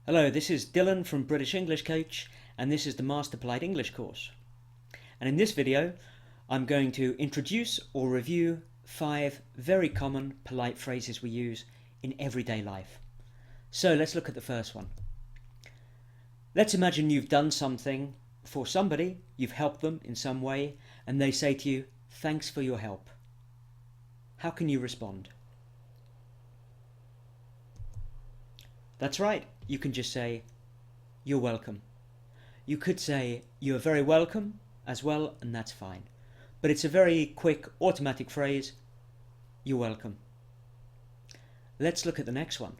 Hello, this is Dylan from British English Coach, and this is the Master Polite English course. And in this video, I'm going to introduce or review 5 very common polite phrases we use in everyday life. So let's look at the first one. Let's imagine you've done something for somebody, you've helped them in some way, and they say to you, "Thanks for your help." How can you respond? That's right, you can just say, "You're welcome." You could say, "You're very welcome" as well, and that's fine. But it's a very quick, automatic phrase, "You're welcome." Let's look at the next one.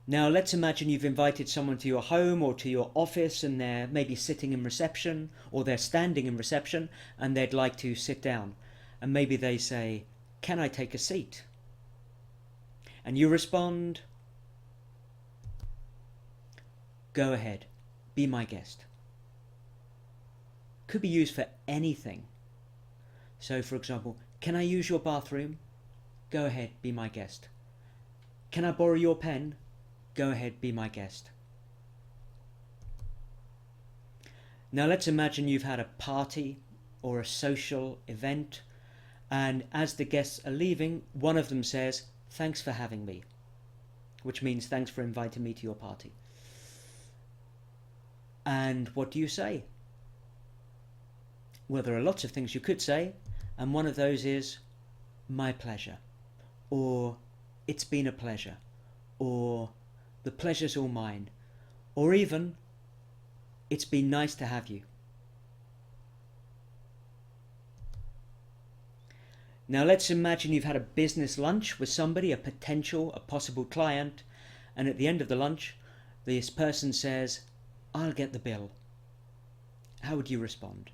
Now let's imagine you've invited someone to your home or to your office and they're maybe sitting in reception or they're standing in reception and they'd like to sit down. And maybe they say, "Can I take a seat?" And you respond, "Go ahead, be my guest." Could be used for anything. So for example, "Can I use your bathroom?" "Go ahead, be my guest." "Can I borrow your pen?" "Go ahead, be my guest." Now let's imagine you've had a party or a social event, and as the guests are leaving, one of them says, "Thanks for having me," which means thanks for inviting me to your party. And what do you say? Well, there are lots of things you could say, and one of those is, "My pleasure," or "It's been a pleasure," or "The pleasure's all mine," or even, "It's been nice to have you." Now let's imagine you've had a business lunch with somebody, a possible client, and at the end of the lunch, this person says, "I'll get the bill." How would you respond?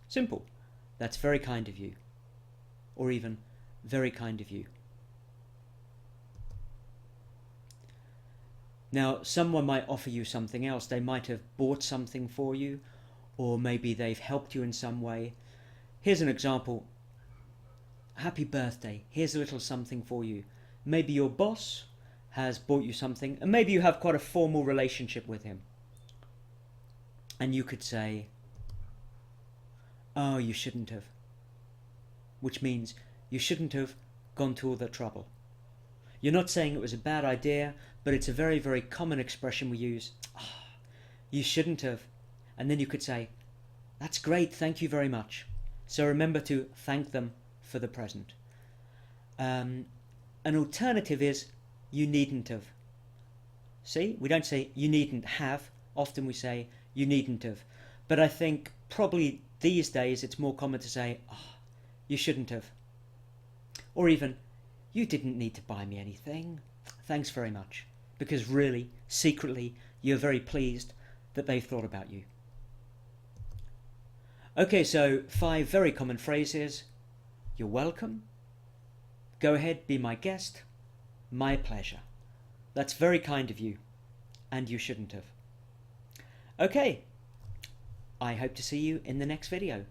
Simple. "That's very kind of you," or even, "Very kind of you." Now, someone might offer you something else. They might have bought something for you, or maybe they've helped you in some way. Here's an example. "Happy birthday. Here's a little something for you." Maybe your boss has bought you something, and maybe you have quite a formal relationship with him. And you could say, "Oh, you shouldn't have," which means you shouldn't have gone to all that trouble. You're not saying it was a bad idea, but it's a very, very common expression we use. "Oh, you shouldn't have." And then you could say, "That's great, thank you very much." So remember to thank them for the present. An alternative is, "You needn't have." See, we don't say "you needn't have." Often we say "you needn't have." But I think probably these days it's more common to say, "Oh, you shouldn't have." Or even, "You didn't need to buy me anything. Thanks very much." Because really, secretly, you're very pleased that they've thought about you. Okay, so 5 very common phrases. "You're welcome." "Go ahead, be my guest." "My pleasure." "That's very kind of you." And "you shouldn't have." Okay, I hope to see you in the next video.